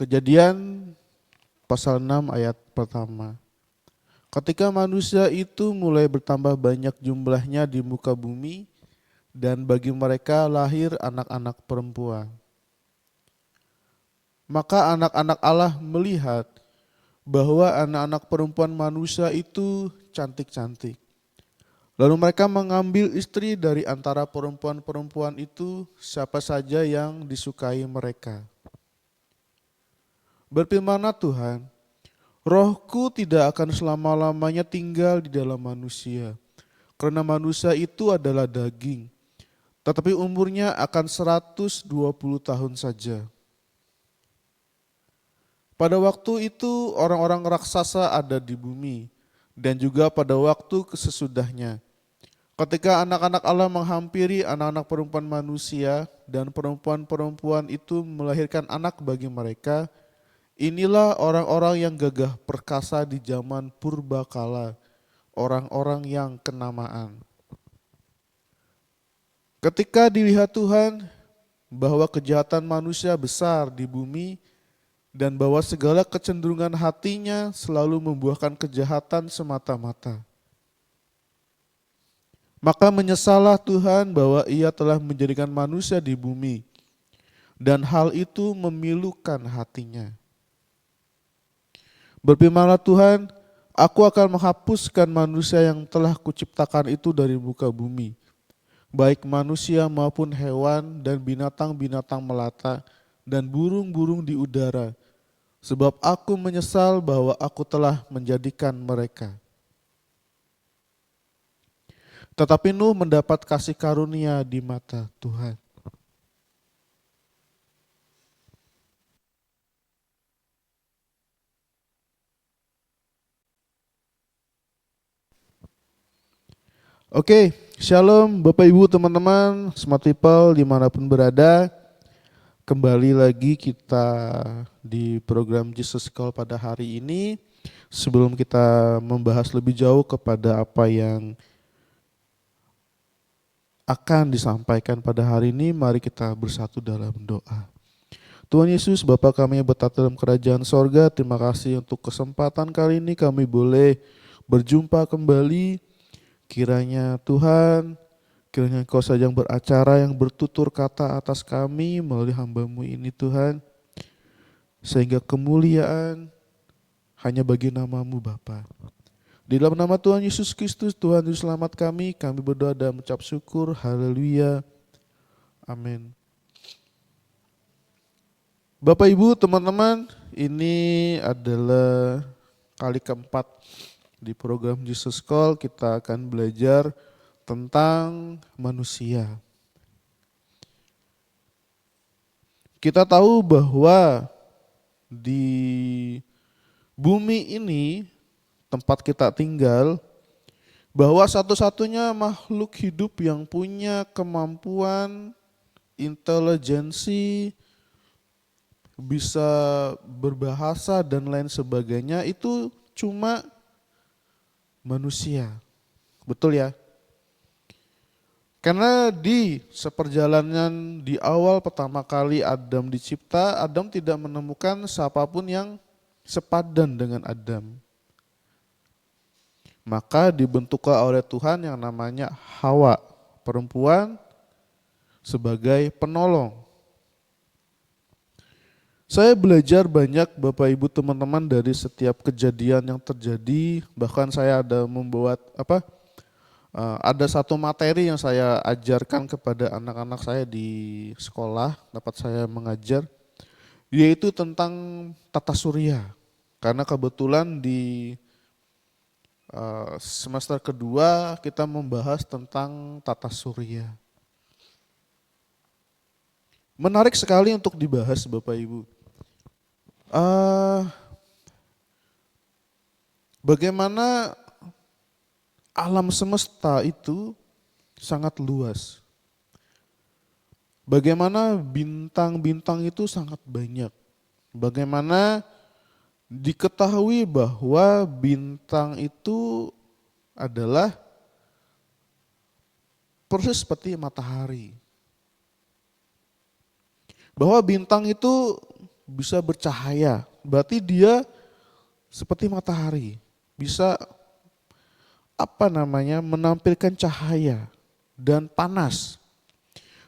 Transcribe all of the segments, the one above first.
Kejadian pasal 6 ayat pertama. Ketika manusia itu mulai bertambah banyak jumlahnya di muka bumi, dan bagi mereka lahir anak-anak perempuan. Maka anak-anak Allah melihat bahwa anak-anak perempuan manusia itu cantik-cantik. Lalu mereka mengambil istri dari antara perempuan-perempuan itu, siapa saja yang disukai mereka. Berfirmanlah Tuhan, Rohku tidak akan selama-lamanya tinggal di dalam manusia, karena manusia itu adalah daging, tetapi umurnya akan 120 tahun saja. Pada waktu itu orang-orang raksasa ada di bumi, dan juga pada waktu sesudahnya. Ketika anak-anak Allah menghampiri anak-anak perempuan manusia, dan perempuan-perempuan itu melahirkan anak bagi mereka, inilah orang-orang yang gagah perkasa di zaman purbakala, orang-orang yang kenamaan. Ketika dilihat Tuhan bahwa kejahatan manusia besar di bumi, dan bahwa segala kecenderungan hatinya selalu membuahkan kejahatan semata-mata. Maka menyesallah Tuhan bahwa Ia telah menjadikan manusia di bumi, dan hal itu memilukan hatinya. Berfirmanlah Tuhan, Aku akan menghapuskan manusia yang telah kuciptakan itu dari muka bumi, baik manusia maupun hewan dan binatang-binatang melata dan burung-burung di udara, sebab aku menyesal bahwa aku telah menjadikan mereka. Tetapi Nuh mendapat kasih karunia di mata Tuhan. Oke, shalom Bapak Ibu teman-teman, smart people dimanapun berada. Kembali lagi kita di program Jesus Call pada hari ini. Sebelum kita membahas lebih jauh kepada apa yang akan disampaikan pada hari ini, mari kita bersatu dalam doa. Tuhan Yesus, Bapa kami yang bertata dalam kerajaan sorga, terima kasih untuk kesempatan kali ini kami boleh berjumpa kembali. Kiranya Tuhan, kiranya Engkau saja yang beracara, yang bertutur kata atas kami melalui hamba-Mu ini Tuhan. Sehingga kemuliaan hanya bagi nama-Mu Bapa. Di dalam nama Tuhan Yesus Kristus, Tuhan Juru Selamat kami berdoa dan mengucap syukur. Haleluya. Amin. Bapak Ibu teman-teman, ini adalah kali keempat di program Jesus Call kita akan belajar tentang manusia. Kita tahu bahwa di bumi ini tempat kita tinggal, bahwa satu-satunya makhluk hidup yang punya kemampuan, intelijensi, bisa berbahasa dan lain sebagainya itu cuma manusia. Betul ya? Karena di seperjalanan di awal pertama kali Adam dicipta, Adam tidak menemukan siapapun yang sepadan dengan Adam. Maka dibentuklah oleh Tuhan yang namanya Hawa, perempuan sebagai penolong. Saya belajar banyak Bapak Ibu teman-teman dari setiap kejadian yang terjadi, bahkan saya ada membuat ada satu materi yang saya ajarkan kepada anak-anak saya di sekolah, dapat saya mengajar, yaitu tentang tata surya. Karena kebetulan di semester kedua kita membahas tentang tata surya. Menarik sekali untuk dibahas Bapak Ibu. Bagaimana alam semesta itu sangat luas. Bagaimana bintang-bintang itu sangat banyak. Bagaimana diketahui bahwa bintang itu adalah persis seperti matahari. Bahwa bintang itu bisa bercahaya. Berarti dia seperti matahari, bisa menampilkan cahaya dan panas.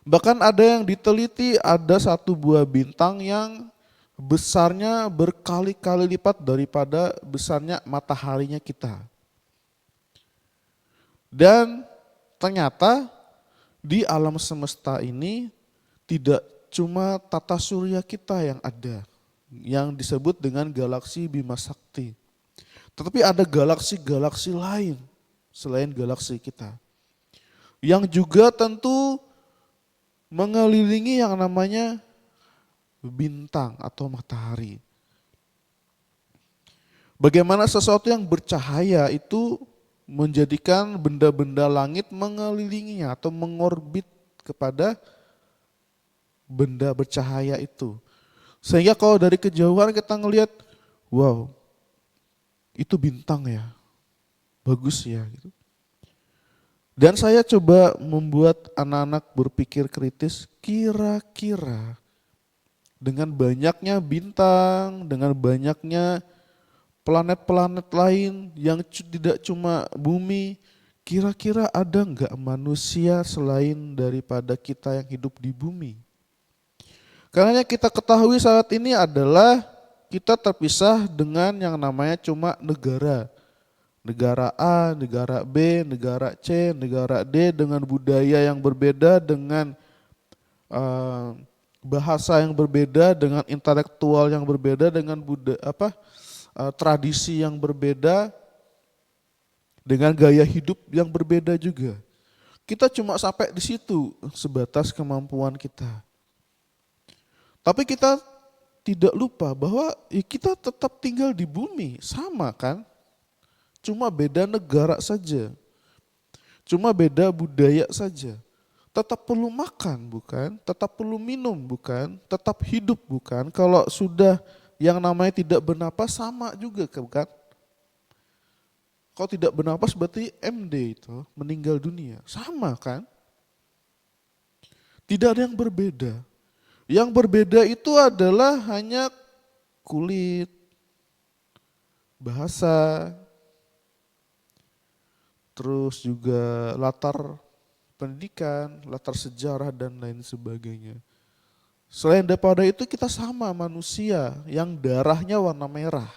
Bahkan ada yang diteliti, ada satu buah bintang yang besarnya berkali-kali lipat daripada besarnya mataharinya kita. Dan ternyata di alam semesta ini tidak cuma tata surya kita yang ada, yang disebut dengan galaksi Bima Sakti. Tetapi ada galaksi-galaksi lain selain galaksi kita, yang juga tentu mengelilingi yang namanya bintang atau matahari. Bagaimana sesuatu yang bercahaya itu menjadikan benda-benda langit mengelilinginya atau mengorbit kepada benda bercahaya itu. Sehingga kalau dari kejauhan kita ngelihat, wow, itu bintang ya, bagus ya. Gitu. Dan saya coba membuat anak-anak berpikir kritis, kira-kira dengan banyaknya bintang, dengan banyaknya planet-planet lain yang tidak cuma bumi, kira-kira ada enggak manusia selain daripada kita yang hidup di bumi? Karena yang kita ketahui saat ini adalah kita terpisah dengan yang namanya cuma negara. Negara A, negara B, negara C, negara D dengan budaya yang berbeda, dengan bahasa yang berbeda, dengan intelektual yang berbeda, dengan tradisi yang berbeda, dengan gaya hidup yang berbeda juga. Kita cuma sampai di situ sebatas kemampuan kita. Tapi kita tidak lupa bahwa kita tetap tinggal di bumi, sama kan? Cuma beda negara saja. Cuma beda budaya saja. Tetap perlu makan bukan? Tetap perlu minum bukan? Tetap hidup bukan? Kalau sudah yang namanya tidak bernapas sama juga kan? Kalau tidak bernapas berarti MD itu, meninggal dunia. Sama kan? Tidak ada yang berbeda. Yang berbeda itu adalah hanya kulit, bahasa, terus juga latar pendidikan, latar sejarah dan lain sebagainya. Selain daripada itu kita sama manusia yang darahnya warna merah.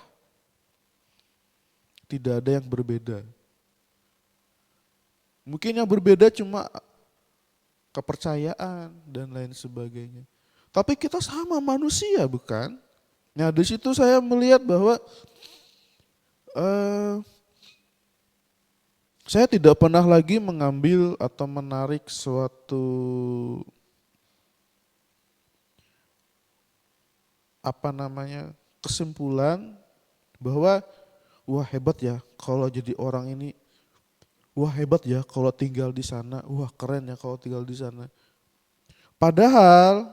Tidak ada yang berbeda. Mungkin yang berbeda cuma kepercayaan dan lain sebagainya. Tapi kita sama manusia bukan? Nah di situ saya melihat bahwa saya tidak pernah lagi mengambil atau menarik suatu kesimpulan bahwa wah hebat ya kalau jadi orang ini, wah hebat ya kalau tinggal di sana, wah keren ya kalau tinggal di sana. Padahal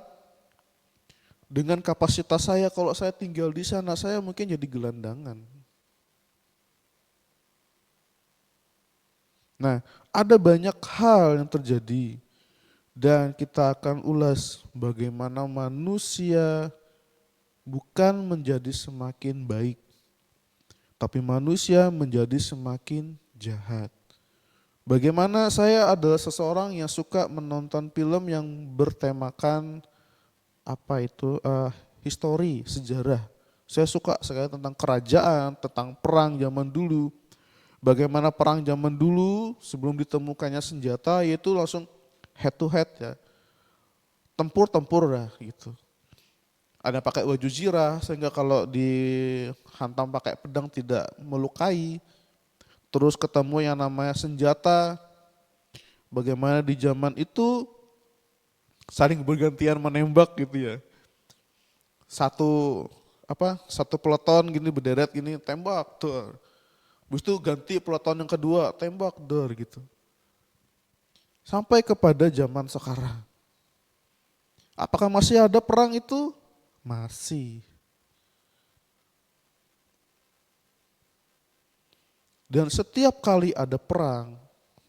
dengan kapasitas saya kalau saya tinggal di sana saya mungkin jadi gelandangan. Nah, ada banyak hal yang terjadi dan kita akan ulas bagaimana manusia bukan menjadi semakin baik, tapi manusia menjadi semakin jahat. Bagaimana saya adalah seseorang yang suka menonton film yang bertemakan histori, sejarah. Saya suka sekali tentang kerajaan, tentang perang zaman dulu. Bagaimana perang zaman dulu sebelum ditemukannya senjata yaitu langsung head to head ya. Tempur-tempur lah gitu. Ada pakai baju zirah sehingga kalau dihantam pakai pedang tidak melukai. Terus ketemu yang namanya senjata. Bagaimana di zaman itu saling bergantian menembak gitu ya. Satu peloton gini berderet gini tembak tuh. Habis itu ganti peloton yang kedua, tembak, dor gitu. Sampai kepada zaman sekarang. Apakah masih ada perang itu? Masih. Dan setiap kali ada perang,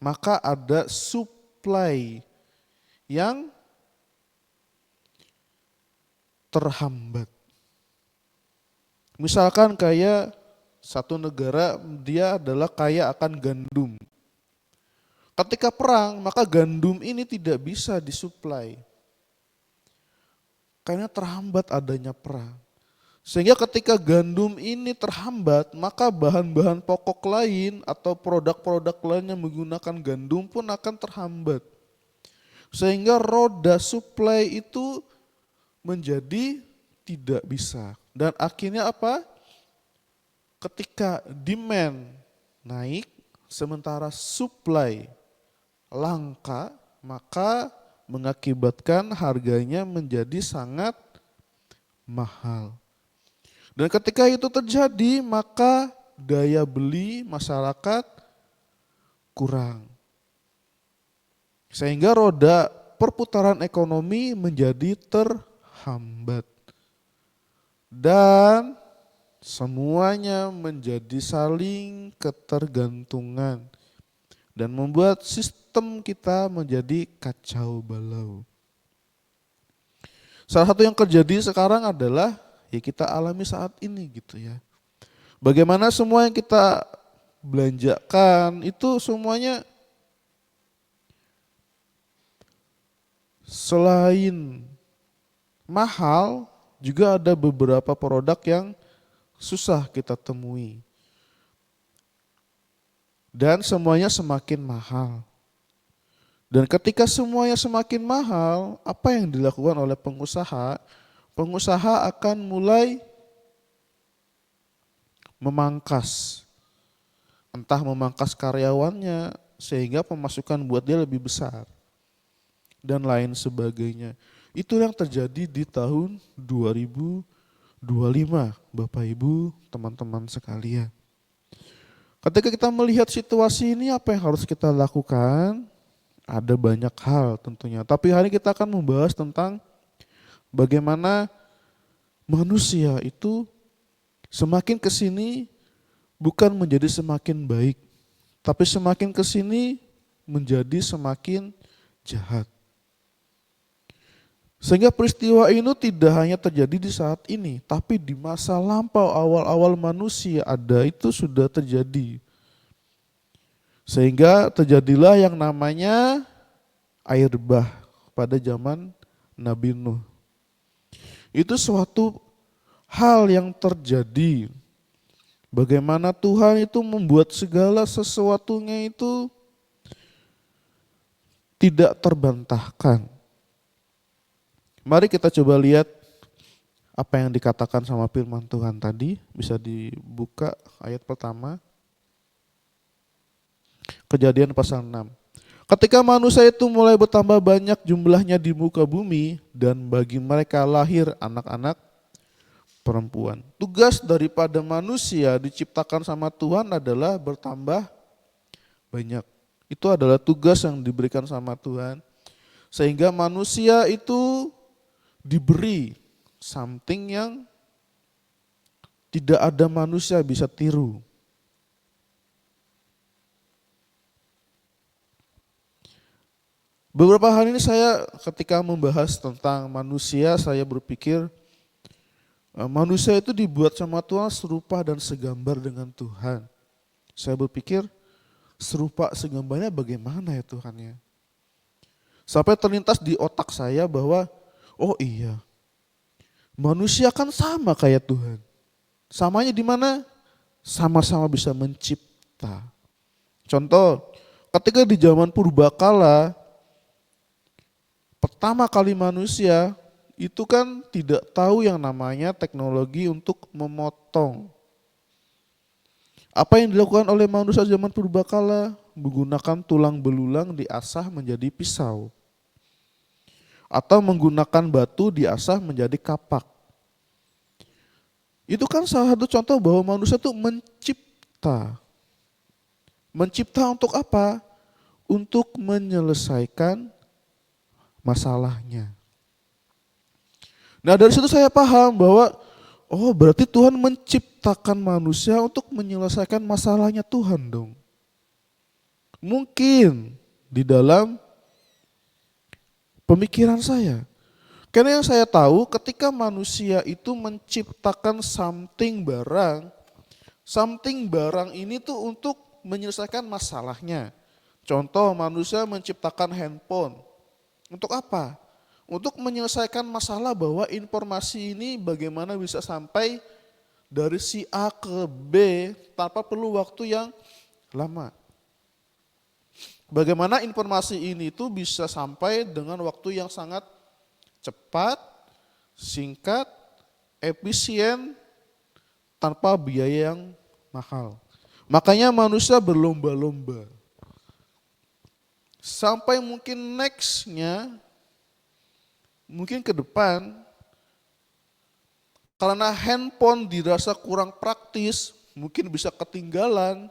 maka ada supply yang terhambat. Misalkan kayak satu negara dia adalah kaya akan gandum. Ketika perang, maka gandum ini tidak bisa disuplai karena terhambat adanya perang. Sehingga ketika gandum ini terhambat, maka bahan-bahan pokok lain atau produk-produk lain yang menggunakan gandum pun akan terhambat. Sehingga roda suplai itu menjadi tidak bisa. Dan akhirnya apa? Ketika demand naik, sementara supply langka, maka mengakibatkan harganya menjadi sangat mahal. Dan ketika itu terjadi, maka daya beli masyarakat kurang. Sehingga roda perputaran ekonomi menjadi terhambat. Dan semuanya menjadi saling ketergantungan. Dan membuat sistem kita menjadi kacau balau. Salah satu yang terjadi sekarang adalah ya kita alami saat ini gitu ya. Bagaimana semua yang kita belanjakan itu semuanya selain mahal juga ada beberapa produk yang susah kita temui. Dan semuanya semakin mahal. Dan ketika semuanya semakin mahal, apa yang dilakukan oleh pengusaha? Pengusaha akan mulai memangkas. Entah memangkas karyawannya sehingga pemasukan buat dia lebih besar. Dan lain sebagainya. Itu yang terjadi di tahun 2025, Bapak Ibu, teman-teman sekalian. Ketika kita melihat situasi ini, apa yang harus kita lakukan? Ada banyak hal tentunya. Tapi hari ini kita akan membahas tentang bagaimana manusia itu semakin kesini bukan menjadi semakin baik, tapi semakin kesini menjadi semakin jahat. Sehingga peristiwa ini tidak hanya terjadi di saat ini, tapi di masa lampau awal-awal manusia ada itu sudah terjadi. Sehingga terjadilah yang namanya air bah pada zaman Nabi Nuh. Itu suatu hal yang terjadi. Bagaimana Tuhan itu membuat segala sesuatunya itu tidak terbantahkan. Mari kita coba lihat apa yang dikatakan sama firman Tuhan tadi. Bisa dibuka ayat pertama. Kejadian pasal 6. Ketika manusia itu mulai bertambah banyak jumlahnya di muka bumi dan bagi mereka lahir anak-anak perempuan. Tugas daripada manusia diciptakan sama Tuhan adalah bertambah banyak. Itu adalah tugas yang diberikan sama Tuhan. Sehingga manusia itu diberi something yang tidak ada manusia bisa tiru. Beberapa hari ini saya ketika membahas tentang manusia, saya berpikir manusia itu dibuat sama Tuhan serupa dan segambar dengan Tuhan. Saya berpikir serupa segambarnya bagaimana ya Tuhannya. Sampai terlintas di otak saya bahwa oh iya, manusia kan sama kayak Tuhan. Samanya di mana? Sama-sama bisa mencipta. Contoh, ketika di zaman purbakala, pertama kali manusia itu kan tidak tahu yang namanya teknologi untuk memotong. Apa yang dilakukan oleh manusia zaman purbakala? Menggunakan tulang belulang diasah menjadi pisau. Atau menggunakan batu diasah menjadi kapak. Itu kan salah satu contoh bahwa manusia itu mencipta. Mencipta untuk apa? Untuk menyelesaikan masalahnya. Nah dari situ saya paham bahwa oh berarti Tuhan menciptakan manusia untuk menyelesaikan masalahnya Tuhan dong. Mungkin di dalam pemikiran saya. Karena yang saya tahu ketika manusia itu menciptakan something barang ini tuh untuk menyelesaikan masalahnya. Contoh manusia menciptakan handphone. Untuk apa? Untuk menyelesaikan masalah bahwa informasi ini bagaimana bisa sampai dari si A ke B tanpa perlu waktu yang lama. Bagaimana informasi ini tuh bisa sampai dengan waktu yang sangat cepat, singkat, efisien, tanpa biaya yang mahal. Makanya manusia berlomba-lomba. Sampai mungkin nextnya, mungkin ke depan, karena handphone dirasa kurang praktis, mungkin bisa ketinggalan,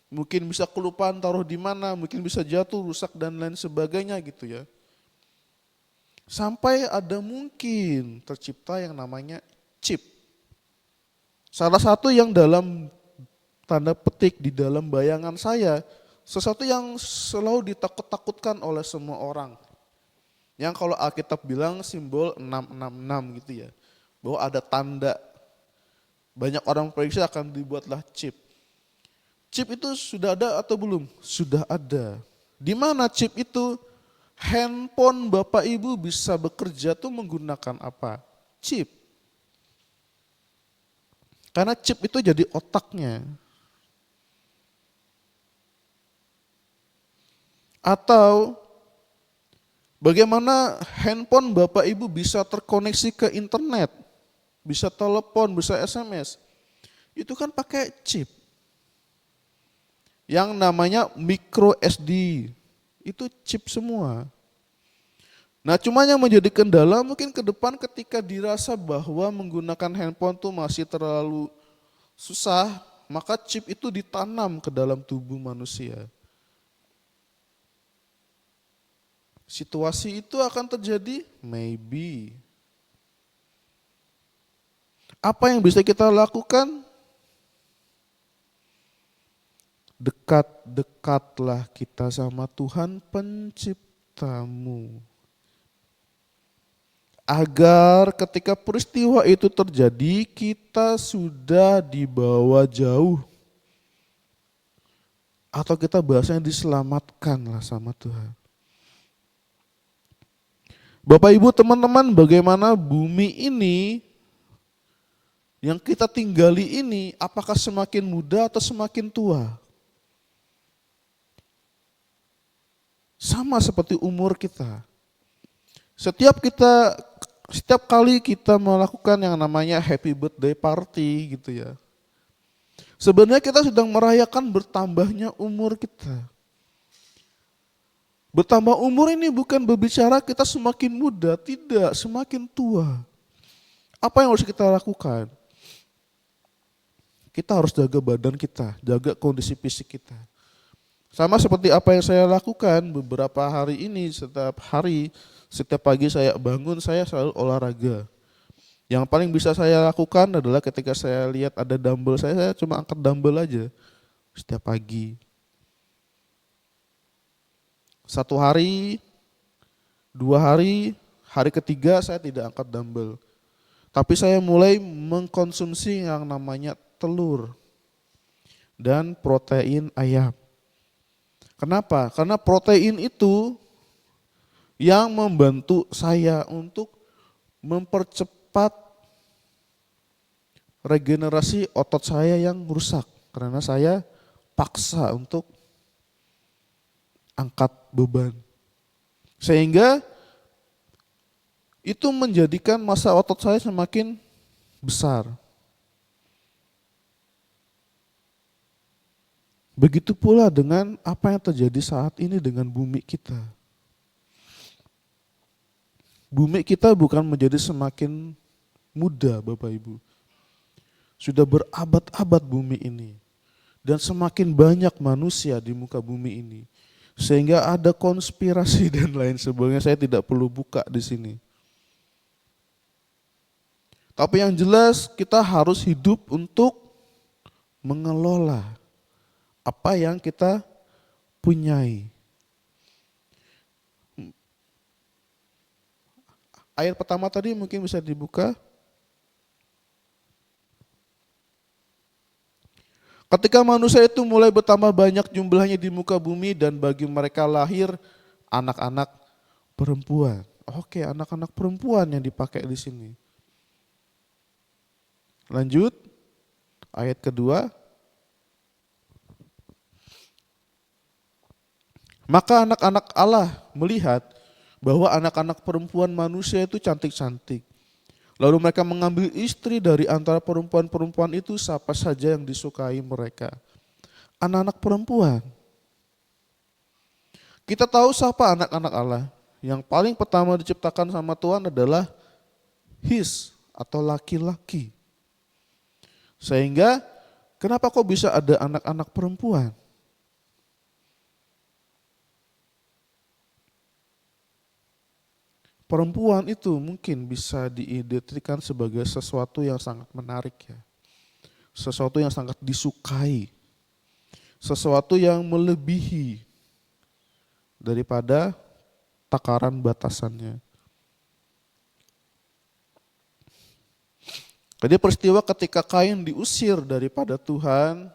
mungkin bisa kelupaan taruh di mana, mungkin bisa jatuh, rusak dan lain sebagainya gitu ya. Sampai ada mungkin tercipta yang namanya chip. Salah satu yang dalam tanda petik di dalam bayangan saya, sesuatu yang selalu ditakut-takutkan oleh semua orang. Yang kalau Alkitab bilang simbol 666 gitu ya. Bahwa ada tanda. Banyak orang prediksi akan dibuatlah chip. Chip itu sudah ada atau belum? Sudah ada. Di mana chip itu? Handphone Bapak Ibu bisa bekerja tuh menggunakan apa? Chip. Karena chip itu jadi otaknya. Atau bagaimana handphone Bapak Ibu bisa terkoneksi ke internet, bisa telepon, bisa SMS. Itu kan pakai chip. Yang namanya micro SD. Itu chip semua. Nah cuma yang menjadi kendala mungkin ke depan ketika dirasa bahwa menggunakan handphone itu masih terlalu susah, maka chip itu ditanam ke dalam tubuh manusia. Situasi itu akan terjadi? Maybe. Apa yang bisa kita lakukan? Dekat-dekatlah kita sama Tuhan penciptamu. Agar ketika peristiwa itu terjadi, kita sudah dibawa jauh. Atau kita bahasanya diselamatkanlah sama Tuhan. Bapak Ibu teman-teman, bagaimana bumi ini yang kita tinggali ini, apakah semakin muda atau semakin tua? Sama seperti umur kita. Setiap kali kita melakukan yang namanya happy birthday party gitu ya. Sebenarnya kita sedang merayakan bertambahnya umur kita. Bertambah umur ini bukan berbicara kita semakin muda, tidak, semakin tua. Apa yang harus kita lakukan? Kita harus jaga badan kita, jaga kondisi fisik kita. Sama seperti apa yang saya lakukan beberapa hari ini, setiap pagi saya bangun, saya selalu olahraga. Yang paling bisa saya lakukan adalah ketika saya lihat ada dumbbell, saya cuma angkat dumbbell aja setiap pagi. 1 hari, 2 hari, hari ketiga saya tidak angkat dumbbell. Tapi saya mulai mengkonsumsi yang namanya telur dan protein ayam. Kenapa? Karena protein itu yang membantu saya untuk mempercepat regenerasi otot saya yang rusak. Karena saya paksa untuk angkat beban. Sehingga itu menjadikan massa otot saya semakin besar. Begitu pula dengan apa yang terjadi saat ini dengan bumi kita. Bumi kita bukan menjadi semakin muda Bapak Ibu. Sudah berabad-abad bumi ini. Dan semakin banyak manusia di muka bumi ini. Sehingga ada konspirasi dan lain sebagainya, saya tidak perlu buka di sini. Tapi yang jelas kita harus hidup untuk mengelola apa yang kita punyai. Ayat pertama tadi mungkin bisa dibuka. Ketika manusia itu mulai bertambah banyak jumlahnya di muka bumi dan bagi mereka lahir anak-anak perempuan. Oke, anak-anak perempuan yang dipakai di sini. Lanjut, ayat kedua. Maka anak-anak Allah melihat bahwa anak-anak perempuan manusia itu cantik-cantik. Lalu mereka mengambil istri dari antara perempuan-perempuan itu siapa saja yang disukai mereka. Anak-anak perempuan. Kita tahu siapa anak-anak Allah. Yang paling pertama diciptakan sama Tuhan adalah his atau laki-laki. Sehingga kenapa kok bisa ada anak-anak perempuan? Perempuan itu mungkin bisa diidentikan sebagai sesuatu yang sangat menarik ya. Sesuatu yang sangat disukai. Sesuatu yang melebihi daripada takaran batasannya. Jadi peristiwa ketika Kain diusir daripada Tuhan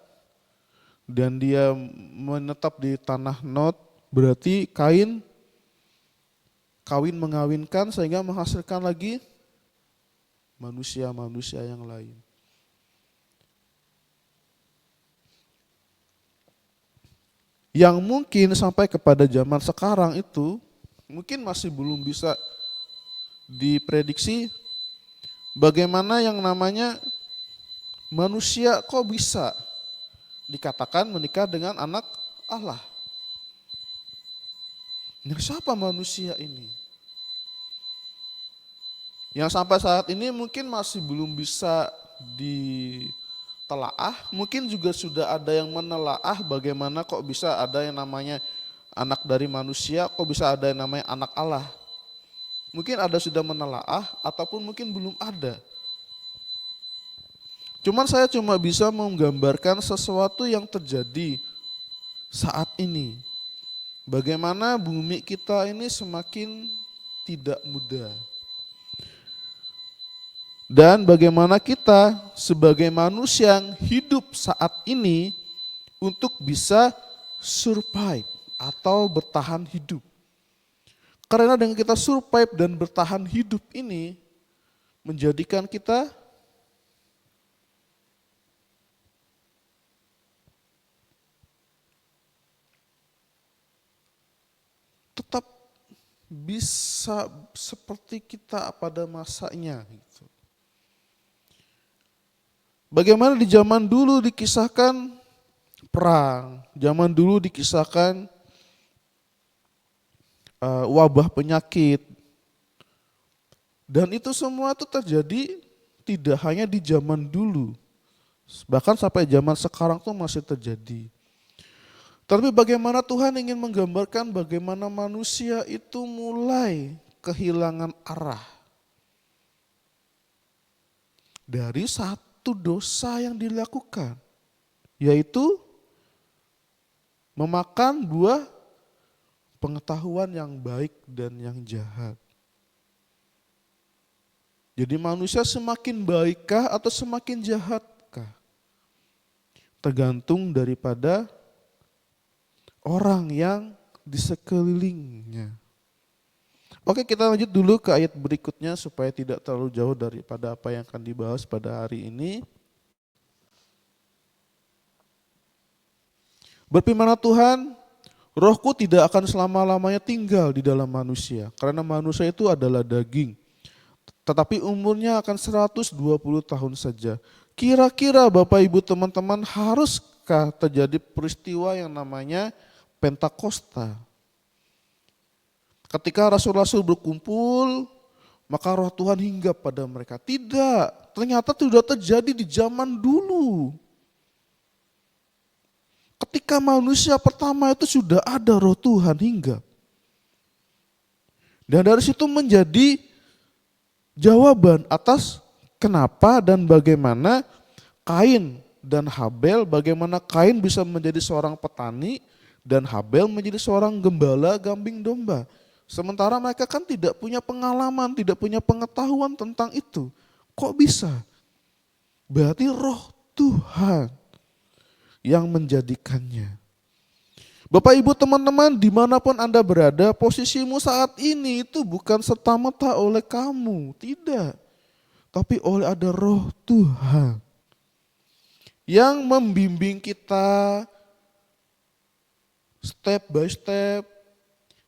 dan dia menetap di tanah Nod, berarti Kain kawin mengawinkan sehingga menghasilkan lagi manusia-manusia yang lain. Yang mungkin sampai kepada zaman sekarang itu mungkin masih belum bisa diprediksi bagaimana yang namanya manusia kok bisa dikatakan menikah dengan anak Allah. Siapa manusia ini? Yang sampai saat ini mungkin masih belum bisa ditelaah, mungkin juga sudah ada yang menelaah bagaimana kok bisa ada yang namanya anak dari manusia, kok bisa ada yang namanya anak Allah. Mungkin ada sudah menelaah ataupun mungkin belum ada. Cuman saya cuma bisa menggambarkan sesuatu yang terjadi saat ini. Bagaimana bumi kita ini semakin tidak mudah. Dan bagaimana kita sebagai manusia yang hidup saat ini untuk bisa survive atau bertahan hidup. Karena dengan kita survive dan bertahan hidup ini menjadikan kita tetap bisa seperti kita pada masanya. Gitu. Bagaimana di zaman dulu dikisahkan perang, zaman dulu dikisahkan wabah penyakit. Dan itu semua itu terjadi tidak hanya di zaman dulu, bahkan sampai zaman sekarang tuh masih terjadi. Tapi bagaimana Tuhan ingin menggambarkan bagaimana manusia itu mulai kehilangan arah. Dari satu dosa yang dilakukan, yaitu memakan buah pengetahuan yang baik dan yang jahat. Jadi manusia semakin baikkah atau semakin jahatkah? Tergantung daripada orang yang di sekelilingnya. Oke, kita lanjut dulu ke ayat berikutnya supaya tidak terlalu jauh daripada apa yang akan dibahas pada hari ini. Berfirmanlah Tuhan, Rohku tidak akan selama-lamanya tinggal di dalam manusia, karena manusia itu adalah daging. Tetapi umurnya akan 120 tahun saja. Kira-kira Bapak Ibu teman-teman, haruskah terjadi peristiwa yang namanya Pentakosta? Ketika rasul-rasul berkumpul, maka roh Tuhan hinggap pada mereka. Tidak, ternyata sudah terjadi di zaman dulu. Ketika manusia pertama itu sudah ada roh Tuhan hinggap. Dan dari situ menjadi jawaban atas kenapa dan bagaimana Kain dan Habel, bagaimana Kain bisa menjadi seorang petani dan Habel menjadi seorang gembala kambing domba. Sementara mereka kan tidak punya pengalaman, tidak punya pengetahuan tentang itu. Kok bisa? Berarti roh Tuhan yang menjadikannya. Bapak Ibu teman-teman dimanapun Anda berada, posisimu saat ini itu bukan serta-merta oleh kamu, tidak. Tapi oleh ada roh Tuhan yang membimbing kita step by step,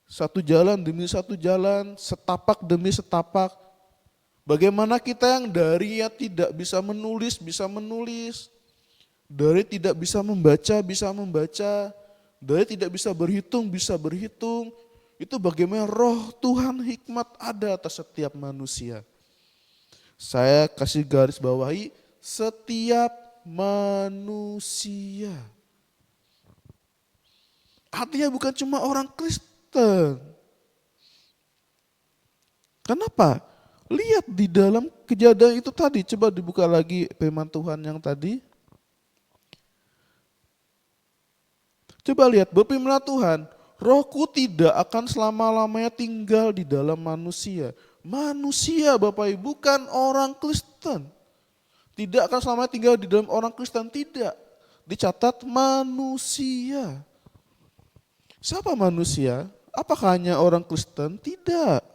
satu jalan demi satu jalan, setapak demi setapak. Bagaimana kita yang dari tidak bisa menulis, dari tidak bisa membaca, dari tidak bisa berhitung, itu bagaimana roh Tuhan hikmat ada atas setiap manusia. Saya kasih garis bawahi, setiap manusia. Artinya bukan cuma orang Kristen. Kenapa? Lihat di dalam Kejadian itu tadi, coba dibuka lagi firman Tuhan yang tadi. Coba lihat, berfirman Tuhan, rohku tidak akan selama-lamanya tinggal di dalam manusia. Manusia Bapak Ibu, bukan orang Kristen. Tidak akan selamanya tinggal di dalam orang Kristen, tidak. Dicatat manusia. Siapa manusia? Apakah hanya orang Kristen? Tidak.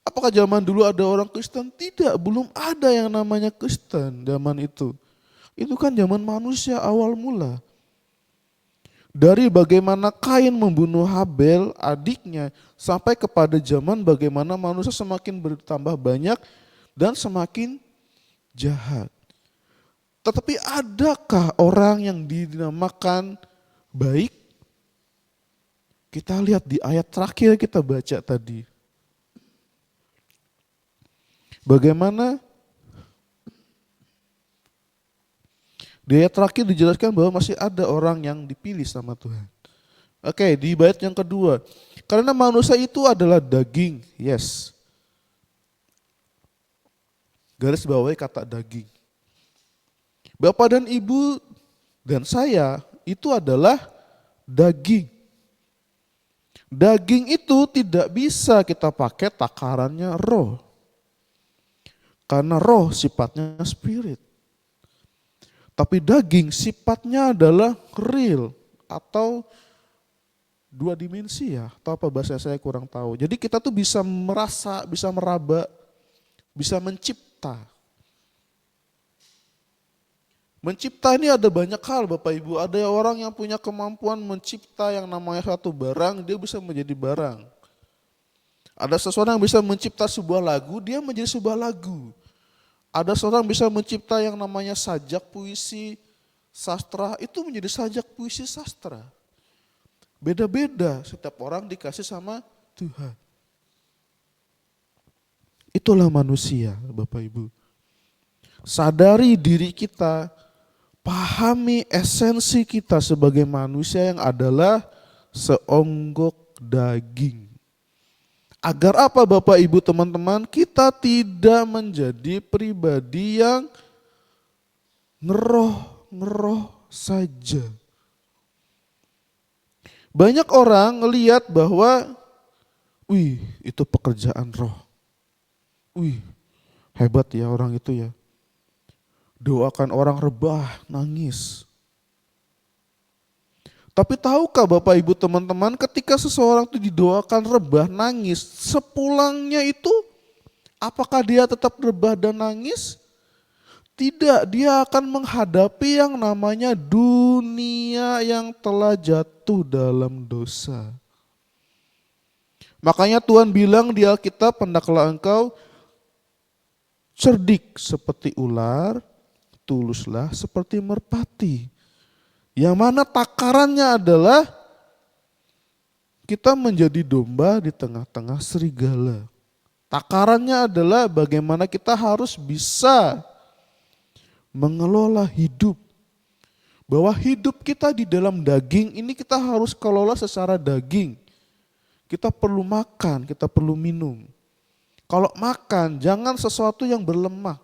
Apakah zaman dulu ada orang Kristen? Tidak, belum ada yang namanya Kristen zaman itu. Itu kan zaman manusia awal mula. Dari bagaimana Kain membunuh Habel, adiknya, sampai kepada zaman bagaimana manusia semakin bertambah banyak dan semakin jahat. Tetapi adakah orang yang dinamakan baik? Kita lihat di ayat terakhir kita baca tadi. Bagaimana di ayat terakhir dijelaskan bahwa masih ada orang yang dipilih sama Tuhan. Oke, di bait yang kedua. Karena manusia itu adalah daging, yes. Garis bawahi kata daging. Bapak dan Ibu dan saya itu adalah daging. Daging itu tidak bisa kita pakai takarannya roh. Karena roh sifatnya spirit. Tapi daging sifatnya adalah real atau dua dimensi ya. Atau apa bahasa saya kurang tahu. Jadi kita tuh bisa merasa, bisa meraba, bisa mencipta. Mencipta ini ada banyak hal Bapak Ibu. Ada orang yang punya kemampuan mencipta yang namanya satu barang, dia bisa menjadi barang. Ada seseorang yang bisa mencipta sebuah lagu, dia menjadi sebuah lagu. Ada seorang bisa mencipta yang namanya sajak puisi sastra, itu menjadi sajak puisi sastra. Beda-beda, setiap orang dikasih sama Tuhan. Itulah manusia Bapak Ibu. Sadari diri kita, pahami esensi kita sebagai manusia yang adalah seonggok daging. Agar apa Bapak Ibu teman-teman, kita tidak menjadi pribadi yang ngeroh saja. Banyak orang ngelihat bahwa, wih itu pekerjaan roh. Wih hebat ya orang itu ya. Doakan orang rebah, nangis. Tapi tahukah Bapak Ibu teman-teman, ketika seseorang itu didoakan rebah, nangis, sepulangnya itu apakah dia tetap rebah dan nangis? Tidak, dia akan menghadapi yang namanya dunia yang telah jatuh dalam dosa. Makanya Tuhan bilang di Alkitab, hendaklah engkau cerdik seperti ular, tuluslah seperti merpati. Yang mana takarannya adalah kita menjadi domba di tengah-tengah serigala. Takarannya adalah bagaimana kita harus bisa mengelola hidup. Bahwa hidup kita di dalam daging ini kita harus kelola secara daging. Kita perlu makan, kita perlu minum. Kalau makan jangan sesuatu yang berlemak.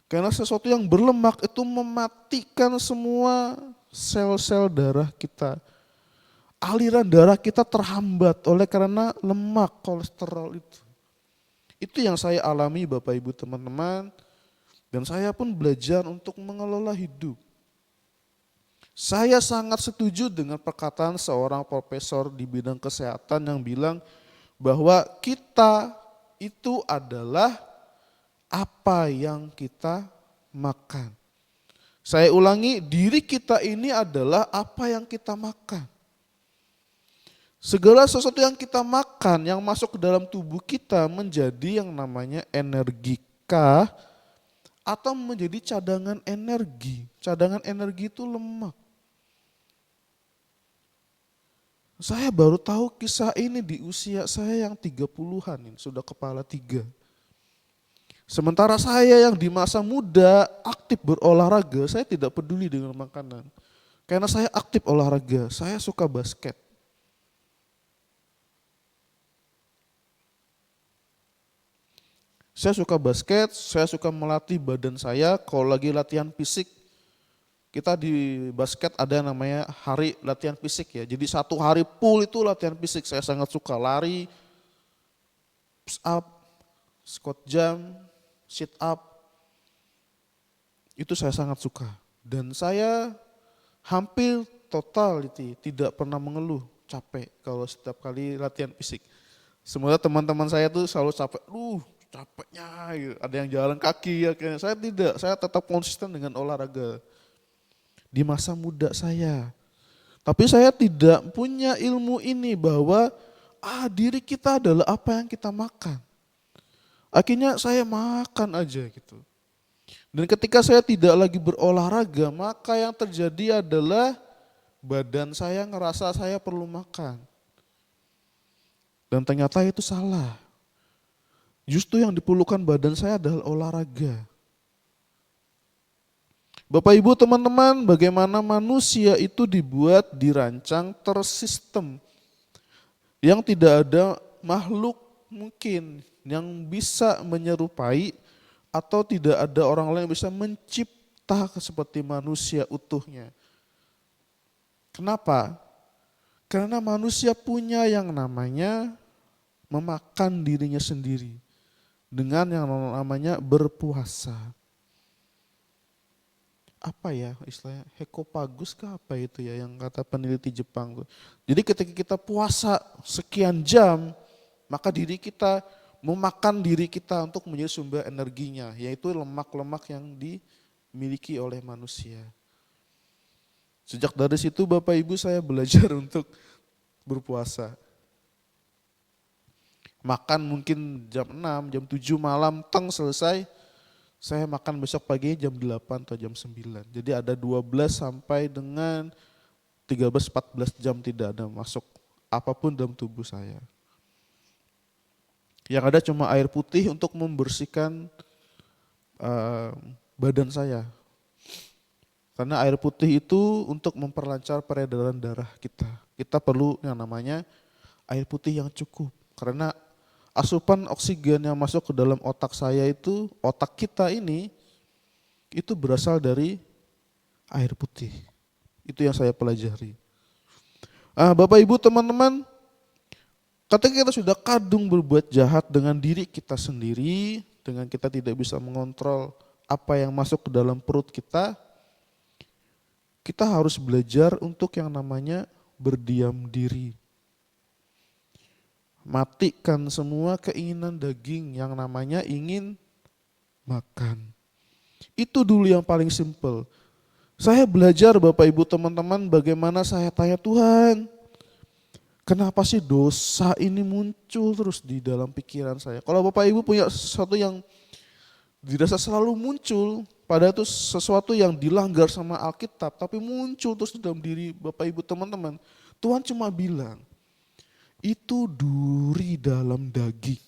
Karena sesuatu yang berlemak itu mematikan semua sel-sel darah kita. aliran darah kita terhambat oleh karena lemak, kolesterol itu. Itu yang saya alami Bapak Ibu teman-teman, dan saya pun belajar untuk mengelola hidup. Saya sangat setuju dengan perkataan seorang profesor di bidang kesehatan yang bilang bahwa kita itu adalah apa yang kita makan. Saya ulangi, diri kita ini adalah apa yang kita makan. Segala sesuatu yang kita makan, yang masuk ke dalam tubuh kita menjadi yang namanya energika atau menjadi cadangan energi. Cadangan energi itu lemak. Saya baru tahu kisah ini di usia saya yang 30-an ini, sudah kepala 3. Sementara saya yang di masa muda aktif berolahraga, saya tidak peduli dengan makanan. Karena saya aktif olahraga, saya suka basket. Saya suka basket, saya suka melatih badan saya. Kalau lagi latihan fisik, kita di basket ada yang namanya hari latihan fisik ya. Jadi 1 hari full itu latihan fisik. Saya sangat suka lari, push up, squat jump, sit up. Itu saya sangat suka. Dan saya hampir totality tidak pernah mengeluh capek kalau setiap kali latihan fisik. Semoga teman-teman saya tuh selalu capek, capeknya gitu. Ada yang jalan kaki akhirnya. Saya tidak, saya tetap konsisten dengan olahraga di masa muda saya. Tapi saya tidak punya ilmu ini bahwa diri kita adalah apa yang kita makan. Akhirnya saya makan aja gitu. Dan ketika saya tidak lagi berolahraga, maka yang terjadi adalah badan saya ngerasa saya perlu makan. Dan ternyata itu salah. Justru yang diperlukan badan saya adalah olahraga. Bapak Ibu teman-teman, bagaimana manusia itu dibuat, dirancang, tersistem. Yang tidak ada makhluk mungkin yang bisa menyerupai atau tidak ada orang lain yang bisa mencipta seperti manusia utuhnya. Kenapa? Karena manusia punya yang namanya memakan dirinya sendiri. Dengan yang namanya berpuasa. Apa ya istilahnya, hekopagus kah apa itu ya yang kata peneliti Jepang tuh. Jadi ketika kita puasa sekian jam, maka diri kita memakan diri kita untuk menjadi sumber energinya, yaitu lemak-lemak yang dimiliki oleh manusia. Sejak dari situ Bapak Ibu saya belajar untuk berpuasa. Makan mungkin jam 6, jam 7 malam, selesai. Saya makan besok pagi jam 8 atau jam 9. Jadi ada 12 sampai dengan 13-14 jam tidak ada masuk apapun dalam tubuh saya. Yang ada cuma air putih untuk membersihkan badan saya. Karena air putih itu untuk memperlancar peredaran darah kita. Kita perlu yang namanya air putih yang cukup. Karena asupan oksigen yang masuk ke dalam otak saya itu, otak kita ini, itu berasal dari air putih. Itu yang saya pelajari. Bapak Ibu teman-teman, ketika kita sudah kadung berbuat jahat dengan diri kita sendiri, dengan kita tidak bisa mengontrol apa yang masuk ke dalam perut kita harus belajar untuk yang namanya berdiam diri. Matikan semua keinginan daging yang namanya ingin makan. Itu dulu yang paling simpel. Saya belajar Bapak Ibu teman-teman bagaimana saya tanya Tuhan, kenapa sih dosa ini muncul terus di dalam pikiran saya. Kalau Bapak Ibu punya sesuatu yang dirasa selalu muncul, padahal itu sesuatu yang dilanggar sama Alkitab, tapi muncul terus di dalam diri Bapak Ibu teman-teman. Tuhan cuma bilang, itu duri dalam daging.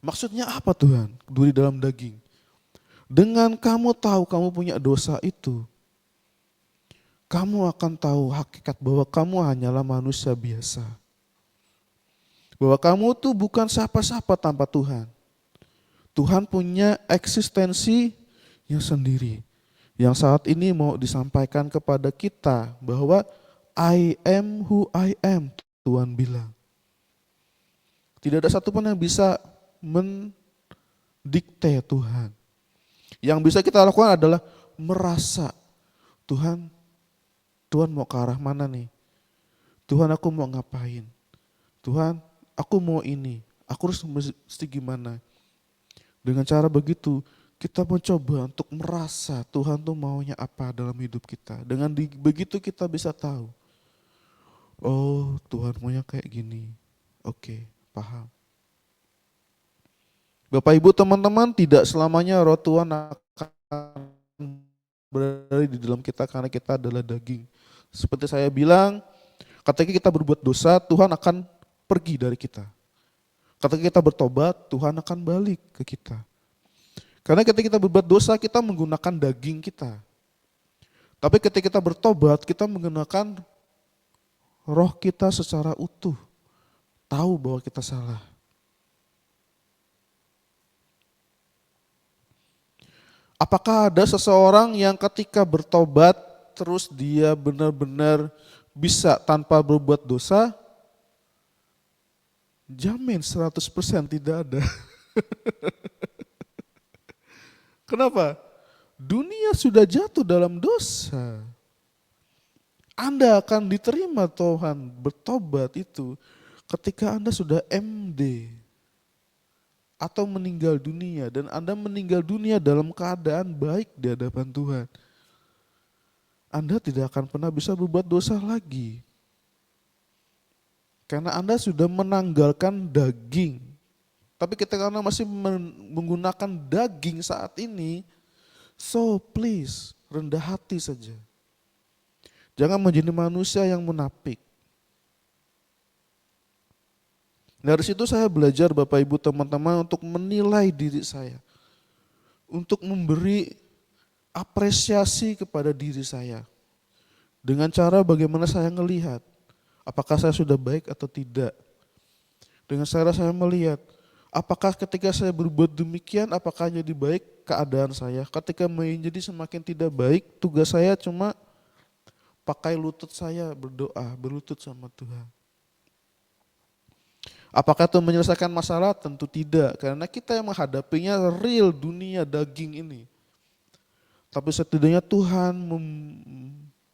Maksudnya apa Tuhan? Duri dalam daging. Dengan kamu tahu kamu punya dosa itu, kamu akan tahu hakikat bahwa kamu hanyalah manusia biasa. Bahwa kamu tuh bukan siapa-siapa tanpa Tuhan. Tuhan punya eksistensi yang sendiri. Yang saat ini mau disampaikan kepada kita bahwa I am who I am, Tuhan bilang. Tidak ada satupun yang bisa mendikte Tuhan. Yang bisa kita lakukan adalah merasa, Tuhan, Tuhan mau ke arah mana nih? Tuhan, aku mau ngapain? Tuhan, aku mau ini. Aku harus mesti gimana? Dengan cara begitu, kita mencoba untuk merasa Tuhan tuh maunya apa dalam hidup kita. Dengan begitu kita bisa tahu, oh Tuhan maunya kayak gini. Oke, paham. Bapak Ibu teman-teman, tidak selamanya roh Tuhan akan berada di dalam kita karena kita adalah daging. Seperti saya bilang, ketika kita berbuat dosa, Tuhan akan pergi dari kita. Ketika kita bertobat, Tuhan akan balik ke kita. Karena ketika kita berbuat dosa, kita menggunakan daging kita. Tapi ketika kita bertobat, kita menggunakan roh kita secara utuh. Tahu bahwa kita salah. Apakah ada seseorang yang ketika bertobat, terus dia benar-benar bisa tanpa berbuat dosa? Jamin 100% tidak ada. Kenapa? Dunia sudah jatuh dalam dosa. Anda akan diterima Tuhan bertobat itu ketika Anda sudah MD atau meninggal dunia, dan Anda meninggal dunia dalam keadaan baik di hadapan Tuhan. Anda tidak akan pernah bisa berbuat dosa lagi. Karena Anda sudah menanggalkan daging. Tapi ketika Anda masih menggunakan daging saat ini, so please, rendah hati saja. Jangan menjadi manusia yang munafik. Dari situ saya belajar Bapak Ibu teman-teman untuk menilai diri saya. Untuk memberi apresiasi kepada diri saya. Dengan cara bagaimana saya melihat, apakah saya sudah baik atau tidak. Dengan cara saya melihat, apakah ketika saya berbuat demikian, apakah jadi baik keadaan saya. Ketika menjadi semakin tidak baik, tugas saya cuma pakai lutut saya berdoa, berlutut sama Tuhan. Apakah itu menyelesaikan masalah? Tentu tidak, karena kita yang menghadapinya real dunia daging ini. Tapi setidaknya Tuhan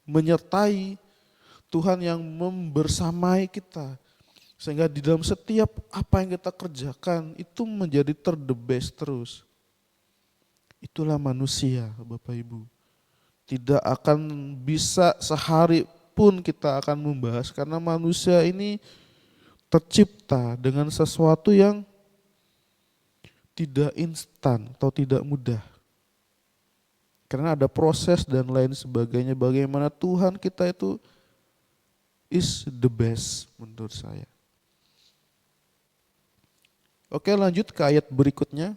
menyertai, Tuhan yang membersamai kita. Sehingga di dalam setiap apa yang kita kerjakan itu menjadi the best terus. Itulah manusia Bapak Ibu. Tidak akan bisa sehari pun kita akan membahas karena manusia ini tercipta dengan sesuatu yang tidak instan atau tidak mudah. Karena ada proses dan lain sebagainya. Bagaimana Tuhan kita itu is the best menurut saya. Oke, lanjut ke ayat berikutnya.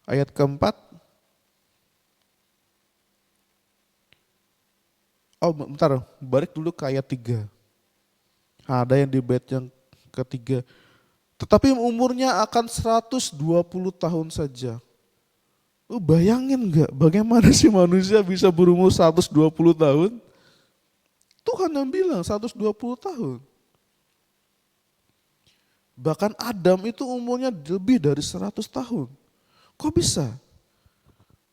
Ayat keempat. Oh bentar, balik dulu ke ayat 3. Ada yang di bait yang ketiga. Tetapi umurnya akan 120 tahun saja. Bayangin gak bagaimana sih manusia bisa berumur 120 tahun? Tuhan yang bilang 120 tahun. Bahkan Adam itu umurnya lebih dari 100 tahun. Kok bisa?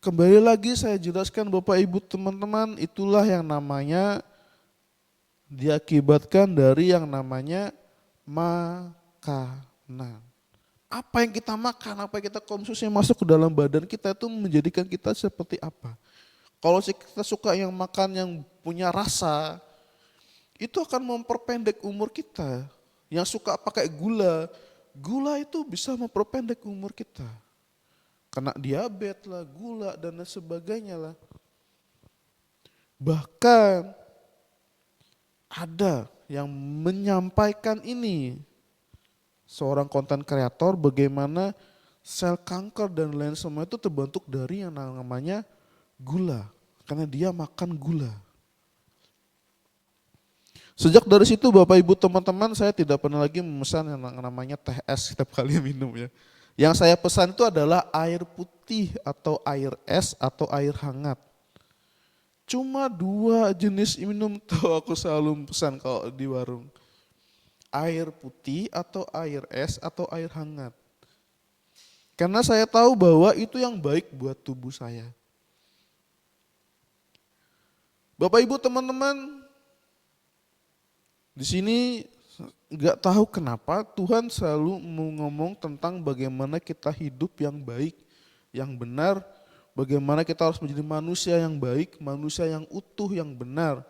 Kembali lagi saya jelaskan Bapak Ibu teman-teman, itulah yang namanya diakibatkan dari yang namanya makanan. Apa yang kita makan, apa yang kita konsumsi masuk ke dalam badan kita itu menjadikan kita seperti apa. Kalau kita suka yang makan yang punya rasa, itu akan memperpendek umur kita. Yang suka pakai gula, gula itu bisa memperpendek umur kita. Kena diabetes lah, gula dan sebagainya lah. Bahkan ada yang menyampaikan ini, seorang konten kreator, bagaimana sel kanker dan lain semua itu terbentuk dari yang namanya gula. Karena dia makan gula. Sejak dari situ Bapak Ibu teman-teman, saya tidak pernah lagi memesan yang namanya teh es setiap kali minum ya. Yang saya pesan itu adalah air putih atau air es atau air hangat. Cuma dua jenis minum tuh aku selalu pesan kalau di warung. Air putih atau air es atau air hangat. Karena saya tahu bahwa itu yang baik buat tubuh saya. Bapak Ibu teman-teman, di sini nggak tahu kenapa Tuhan selalu mau ngomong tentang bagaimana kita hidup yang baik, yang benar, bagaimana kita harus menjadi manusia yang baik, manusia yang utuh, yang benar.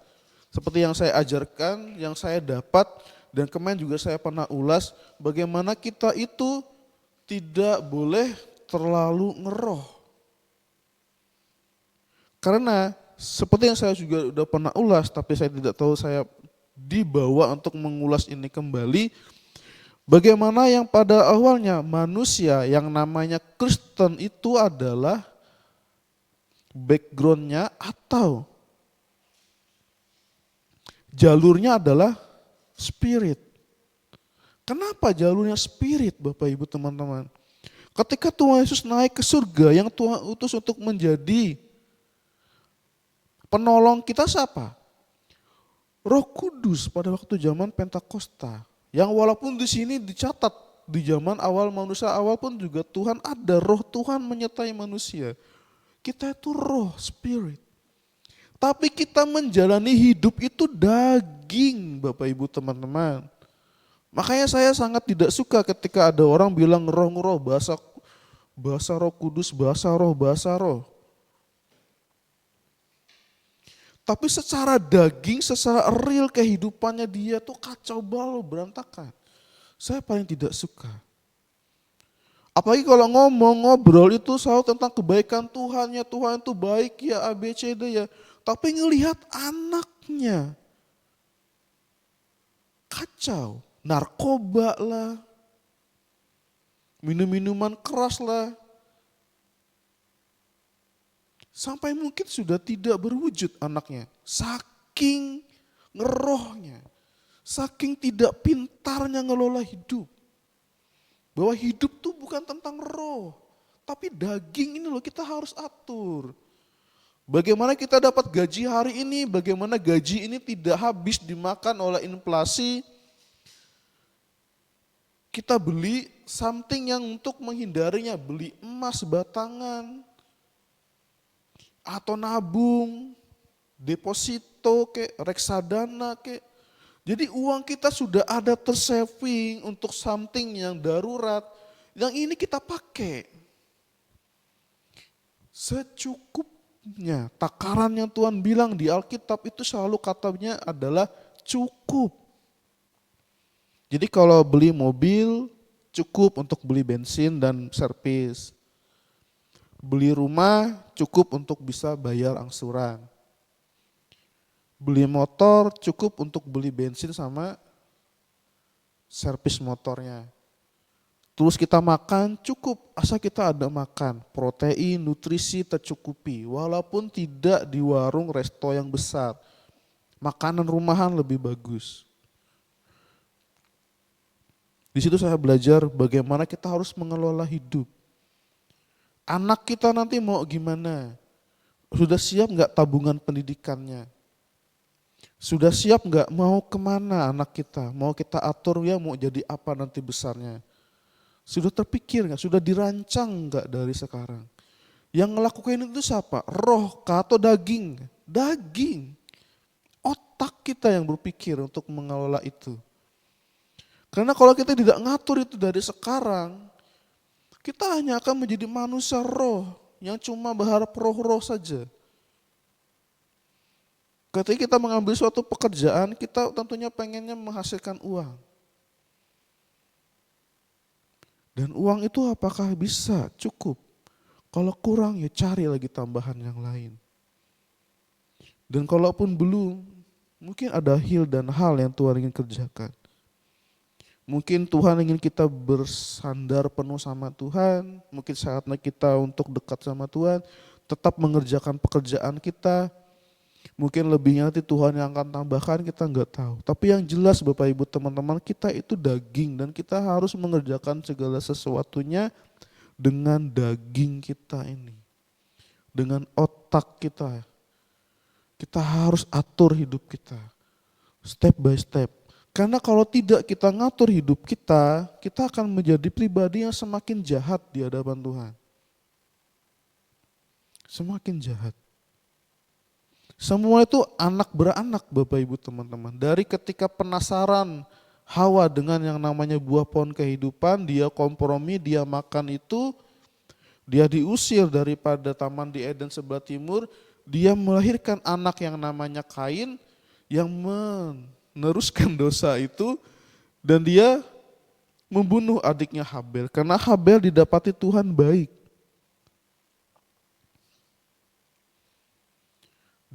Seperti yang saya ajarkan, yang saya dapat, dan kemarin juga saya pernah ulas, bagaimana kita itu tidak boleh terlalu ngeroh. Karena seperti yang saya juga udah pernah ulas, tapi saya tidak tahu saya dibawa untuk mengulas ini kembali. Bagaimana yang pada awalnya manusia yang namanya Kristen itu adalah backgroundnya atau jalurnya adalah spirit. Kenapa jalurnya spirit Bapak Ibu teman-teman? Ketika Tuhan Yesus naik ke surga yang Tuhan utus untuk menjadi penolong kita siapa? Roh Kudus pada waktu zaman Pentakosta. Yang walaupun di sini dicatat di zaman awal manusia awal pun juga Tuhan ada, roh Tuhan menyertai manusia. Kita itu roh, spirit. Tapi kita menjalani hidup itu daging Bapak Ibu teman-teman. Makanya saya sangat tidak suka ketika ada orang bilang roh-roh, bahasa Roh Kudus, bahasa roh. Tapi secara daging, secara real kehidupannya dia tuh kacau balau, berantakan. Saya paling tidak suka. Apalagi kalau ngobrol itu selalu tentang kebaikan Tuhan, ya Tuhan itu baik ya A, B, C, D ya. Tapi ngelihat anaknya, kacau. Narkoba lah, minum-minuman keras lah. Sampai mungkin sudah tidak berwujud anaknya. Saking ngerohnya, saking tidak pintarnya ngelola hidup. Bahwa hidup tuh bukan tentang roh, tapi daging ini loh kita harus atur. Bagaimana kita dapat gaji hari ini, bagaimana gaji ini tidak habis dimakan oleh inflasi. Kita beli something yang untuk menghindarinya, beli emas batangan, atau nabung, deposito reksadana Jadi uang kita sudah ada tersaving untuk something yang darurat, yang ini kita pakai. Secukupnya, takaran yang Tuhan bilang di Alkitab itu selalu katanya adalah cukup. Jadi kalau beli mobil cukup untuk beli bensin dan servis. Beli rumah cukup untuk bisa bayar angsuran. Beli motor cukup untuk beli bensin sama servis motornya. Terus kita makan cukup, asal kita ada makan. Protein, nutrisi tercukupi. Walaupun tidak di warung resto yang besar. Makanan rumahan lebih bagus. Di situ saya belajar bagaimana kita harus mengelola hidup. Anak kita nanti mau gimana? Sudah siap nggak tabungan pendidikannya? Sudah siap nggak mau kemana anak kita? Mau kita atur ya mau jadi apa nanti besarnya? Sudah terpikir nggak? Sudah dirancang nggak dari sekarang? Yang ngelakuin itu siapa? Roh atau daging? Daging. Otak kita yang berpikir untuk mengelola itu. Karena kalau kita tidak ngatur itu dari sekarang, kita hanya akan menjadi manusia roh yang cuma berharap roh-roh saja. Ketika kita mengambil suatu pekerjaan, kita tentunya pengennya menghasilkan uang. Dan uang itu apakah bisa cukup? Kalau kurang ya cari lagi tambahan yang lain. Dan kalaupun belum, mungkin ada dan hal yang Tuhan ingin kerjakan. Mungkin Tuhan ingin kita bersandar penuh sama Tuhan, mungkin saatnya kita untuk dekat sama Tuhan, tetap mengerjakan pekerjaan kita. Mungkin lebihnya nanti Tuhan yang akan tambahkan, kita enggak tahu. Tapi yang jelas Bapak Ibu teman-teman, kita itu daging dan kita harus mengerjakan segala sesuatunya dengan daging kita ini. Dengan otak kita. Kita harus atur hidup kita, step by step. Karena kalau tidak kita ngatur hidup kita, kita akan menjadi pribadi yang semakin jahat di hadapan Tuhan. Semakin jahat. Semua itu anak beranak Bapak Ibu teman-teman. Dari ketika penasaran Hawa dengan yang namanya buah pohon kehidupan, dia kompromi, dia makan itu, dia diusir daripada taman di Eden sebelah timur, dia melahirkan anak yang namanya Kain yang meneruskan dosa itu, dan dia membunuh adiknya Habel karena Habel didapati Tuhan baik.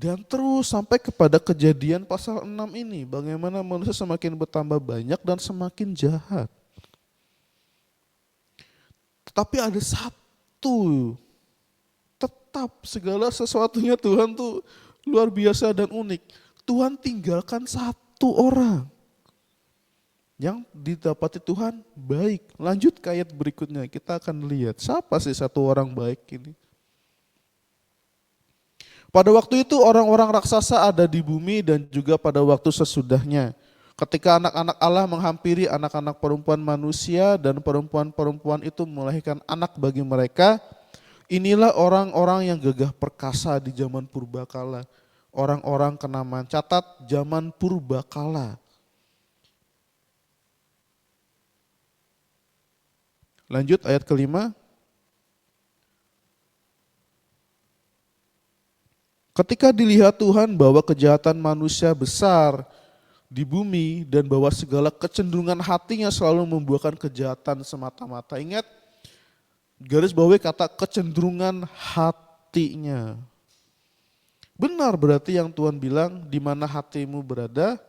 Dan terus sampai kepada Kejadian pasal 6 ini, bagaimana manusia semakin bertambah banyak dan semakin jahat. Tetapi ada satu, tetap segala sesuatunya Tuhan tuh luar biasa dan unik. Tuhan tinggalkan satu orang yang didapati Tuhan baik. Lanjut ke ayat berikutnya, kita akan lihat siapa sih satu orang baik ini. Pada waktu itu orang-orang raksasa ada di bumi dan juga pada waktu sesudahnya. Ketika anak-anak Allah menghampiri anak-anak perempuan manusia dan perempuan-perempuan itu melahirkan anak bagi mereka, inilah orang-orang yang gagah perkasa di zaman purbakala. Orang-orang kenamaan catat zaman purbakala. Lanjut ayat kelima. Ketika dilihat Tuhan bahwa kejahatan manusia besar di bumi dan bahwa segala kecenderungan hatinya selalu membuahkan kejahatan semata-mata. Ingat, garis bawahi kata kecenderungan hatinya. Benar berarti yang Tuhan bilang, di mana hatimu berada,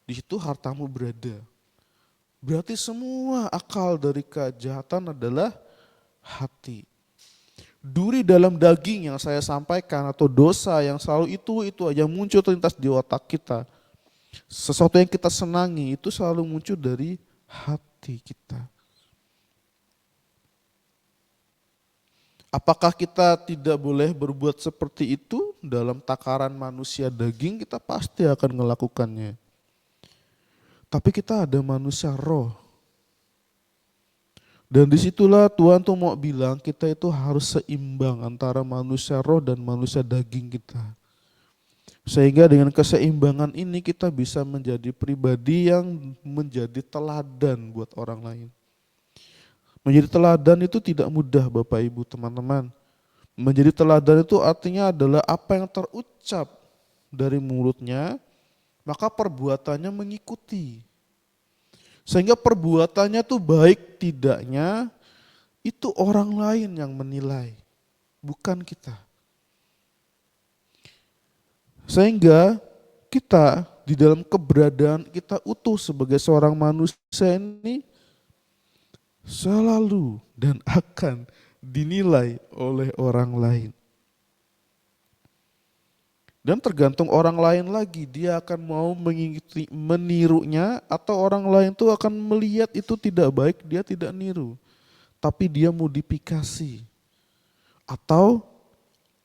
di situ hartamu berada. Berarti semua akal dari kejahatan adalah hati. Duri dalam daging yang saya sampaikan atau dosa yang selalu itu aja muncul terlintas di otak kita. Sesuatu yang kita senangi itu selalu muncul dari hati kita. Apakah kita tidak boleh berbuat seperti itu dalam takaran manusia daging? Kita pasti akan melakukannya. Tapi kita ada manusia roh. Dan disitulah Tuhan tuh mau bilang kita itu harus seimbang antara manusia roh dan manusia daging kita. Sehingga dengan keseimbangan ini kita bisa menjadi pribadi yang menjadi teladan buat orang lain. Menjadi teladan itu tidak mudah Bapak Ibu teman-teman. Menjadi teladan itu artinya adalah apa yang terucap dari mulutnya, maka perbuatannya mengikuti. Sehingga perbuatannya tuh baik tidaknya itu orang lain yang menilai, bukan kita. Sehingga kita di dalam keberadaan kita utuh sebagai seorang manusia ini selalu dan akan dinilai oleh orang lain. Dan tergantung orang lain lagi, dia akan mau mengikuti, menirunya, atau orang lain tuh akan melihat itu tidak baik, dia tidak niru. Tapi dia modifikasi. Atau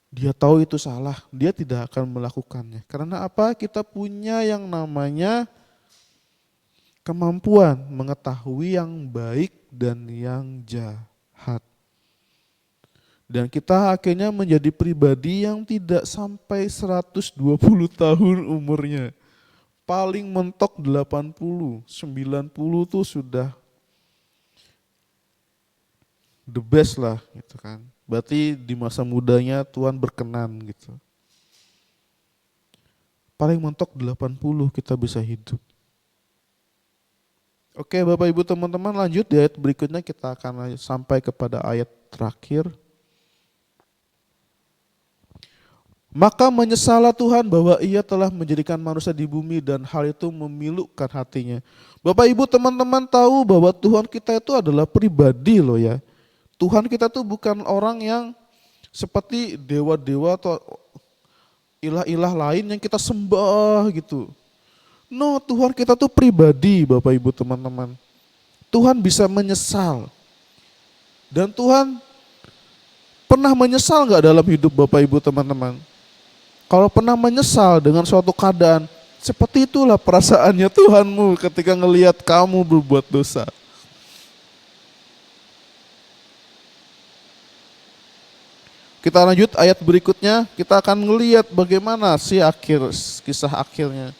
dia tahu itu salah, dia tidak akan melakukannya. Karena apa? Kita punya yang namanya kemampuan mengetahui yang baik dan yang jahat. Dan kita akhirnya menjadi pribadi yang tidak sampai 120 tahun umurnya. Paling mentok 80, 90 tuh sudah the best lah gitu kan. Berarti di masa mudanya Tuhan berkenan gitu. Paling mentok 80 kita bisa hidup. Oke Bapak Ibu teman-teman, lanjut di ayat berikutnya kita akan sampai kepada ayat terakhir. Maka menyesallah Tuhan bahwa ia telah menjadikan manusia di bumi dan hal itu memilukan hatinya. Bapak Ibu teman-teman tahu bahwa Tuhan kita itu adalah pribadi loh ya. Tuhan kita tuh bukan orang yang seperti dewa-dewa atau ilah-ilah lain yang kita sembah gitu. No, Tuhan kita tuh pribadi Bapak Ibu teman-teman. Tuhan bisa menyesal. Dan Tuhan pernah menyesal gak dalam hidup Bapak Ibu teman-teman? Kalau pernah menyesal dengan suatu keadaan, seperti itulah perasaannya Tuhanmu ketika ngelihat kamu berbuat dosa. Kita lanjut ayat berikutnya, kita akan melihat bagaimana sih kisah akhirnya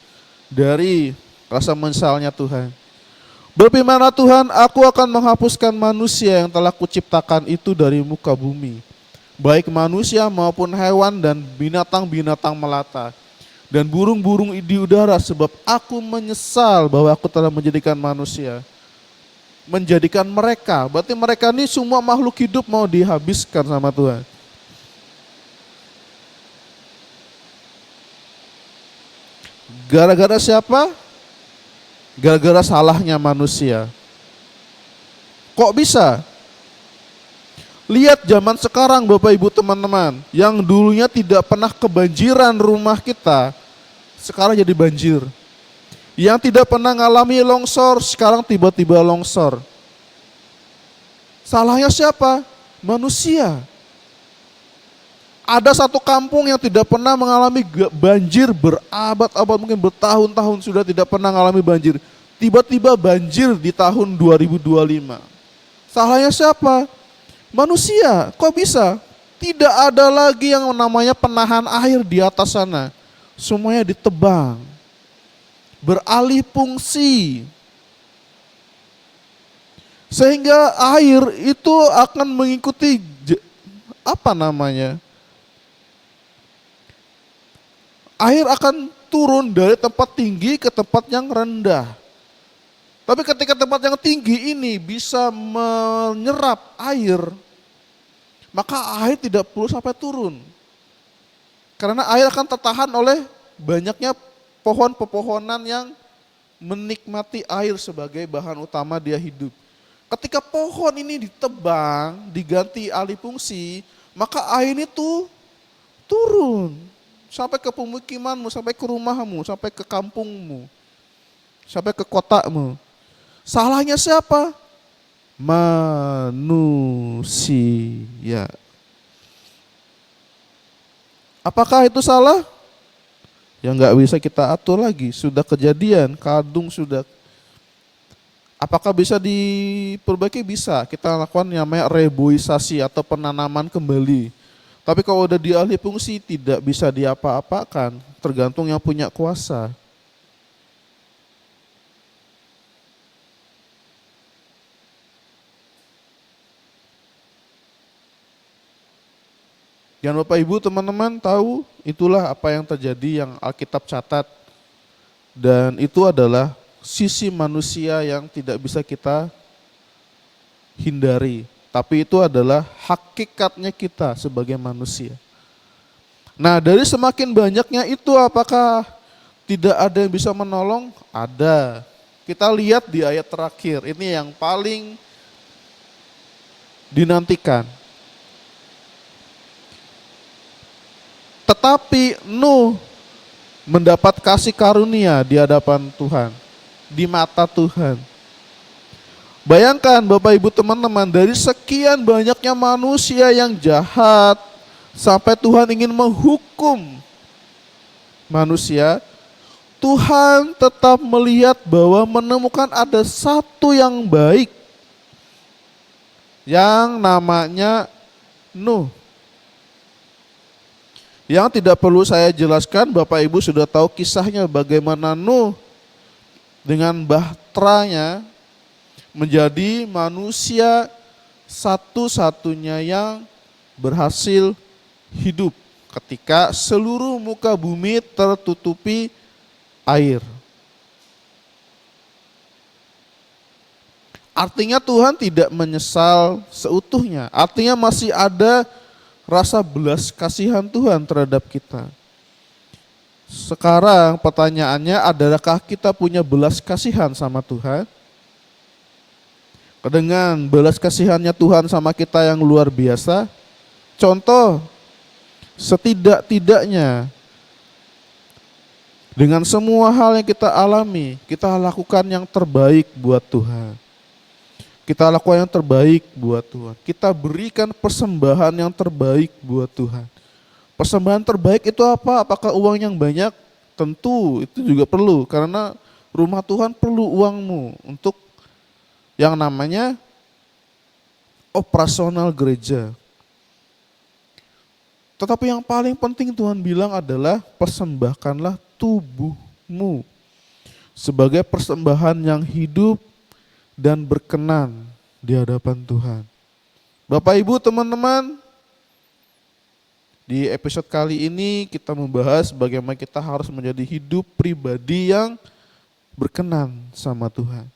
dari rasa menyesalnya Tuhan. Berfirmanlah Tuhan, aku akan menghapuskan manusia yang telah kuciptakan itu dari muka bumi, baik manusia maupun hewan dan binatang-binatang melata, dan burung-burung di udara, sebab aku menyesal bahwa aku telah menjadikan manusia. Menjadikan mereka, berarti mereka ini semua makhluk hidup mau dihabiskan sama Tuhan. Gara-gara siapa? Gara-gara salahnya manusia. Kok bisa? Lihat zaman sekarang Bapak Ibu teman-teman, yang dulunya tidak pernah kebanjiran rumah kita, sekarang jadi banjir. Yang tidak pernah ngalami longsor, sekarang tiba-tiba longsor. Salahnya siapa? Manusia. Ada satu kampung yang tidak pernah mengalami banjir berabad-abad, mungkin bertahun-tahun sudah tidak pernah mengalami banjir. Tiba-tiba banjir di tahun 2025. Salahnya siapa? Manusia. Kok bisa? Tidak ada lagi yang namanya penahan air di atas sana. Semuanya ditebang. Beralih fungsi. Sehingga air itu akan mengikuti air akan turun dari tempat tinggi ke tempat yang rendah. Tapi ketika tempat yang tinggi ini bisa menyerap air, maka air tidak perlu sampai turun. Karena air akan tertahan oleh banyaknya pohon-pepohonan yang menikmati air sebagai bahan utama dia hidup. Ketika pohon ini ditebang, diganti alih fungsi, maka air itu turun. Sampai ke pemukimanmu, sampai ke rumahmu, sampai ke kampungmu, sampai ke kotamu. Salahnya siapa? Manusia. Apakah itu salah? Ya nggak bisa kita atur lagi. Sudah kejadian, kadung sudah. Apakah bisa diperbaiki? Bisa. Kita lakukan yang namanya reboisasi atau penanaman kembali. Tapi kalau udah dialih fungsi tidak bisa diapa-apakan, tergantung yang punya kuasa. Dan Bapak Ibu teman-teman tahu itulah apa yang terjadi yang Alkitab catat. Dan itu adalah sisi manusia yang tidak bisa kita hindari. Tapi itu adalah hakikatnya kita sebagai manusia. Nah dari semakin banyaknya itu apakah tidak ada yang bisa menolong? Ada. Kita lihat di ayat terakhir, ini yang paling dinantikan. Tetapi Nuh mendapat kasih karunia di hadapan Tuhan, di mata Tuhan. Bayangkan Bapak Ibu teman-teman, dari sekian banyaknya manusia yang jahat, sampai Tuhan ingin menghukum manusia, Tuhan tetap melihat bahwa menemukan ada satu yang baik, yang namanya Nuh. Yang tidak perlu saya jelaskan, Bapak Ibu sudah tahu kisahnya bagaimana Nuh dengan bahteranya menjadi manusia satu-satunya yang berhasil hidup ketika seluruh muka bumi tertutupi air. Artinya Tuhan tidak menyesal seutuhnya, artinya masih ada rasa belas kasihan Tuhan terhadap kita. Sekarang pertanyaannya, adakah kita punya belas kasihan sama Tuhan? Dengan belas kasihannya Tuhan sama kita yang luar biasa. Contoh, setidak-tidaknya dengan semua hal yang kita alami, kita lakukan yang terbaik buat Tuhan. Kita lakukan yang terbaik buat Tuhan. Kita berikan persembahan yang terbaik buat Tuhan. Persembahan terbaik itu apa? Apakah uang yang banyak? Tentu itu juga perlu, karena rumah Tuhan perlu uangmu untuk yang namanya operasional gereja. Tetapi yang paling penting Tuhan bilang adalah persembahkanlah tubuhmu sebagai persembahan yang hidup dan berkenan di hadapan Tuhan. Bapak Ibu teman-teman, di episode kali ini kita membahas bagaimana kita harus menjadi hidup pribadi yang berkenan sama Tuhan.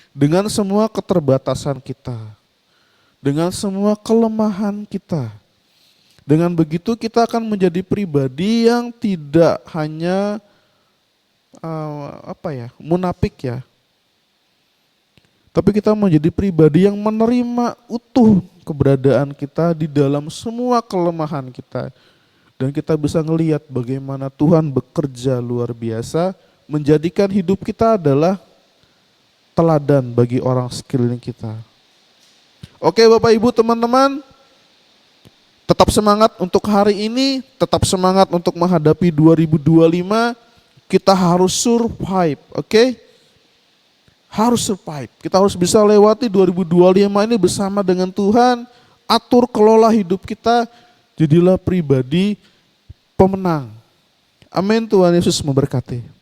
Dengan semua keterbatasan kita, dengan semua kelemahan kita. Dengan begitu kita akan menjadi pribadi yang tidak hanya munafik ya. Tapi kita menjadi pribadi yang menerima utuh keberadaan kita di dalam semua kelemahan kita. Dan kita bisa ngelihat bagaimana Tuhan bekerja luar biasa, menjadikan hidup kita adalah teladan bagi orang sekeliling kita. Oke Bapak Ibu teman-teman, tetap semangat untuk hari ini, tetap semangat untuk menghadapi 2025. Kita harus survive, oke? Harus survive. Kita harus bisa lewati 2025 ini bersama dengan Tuhan. Atur kelola hidup kita, jadilah pribadi pemenang. Amin, Tuhan Yesus memberkati.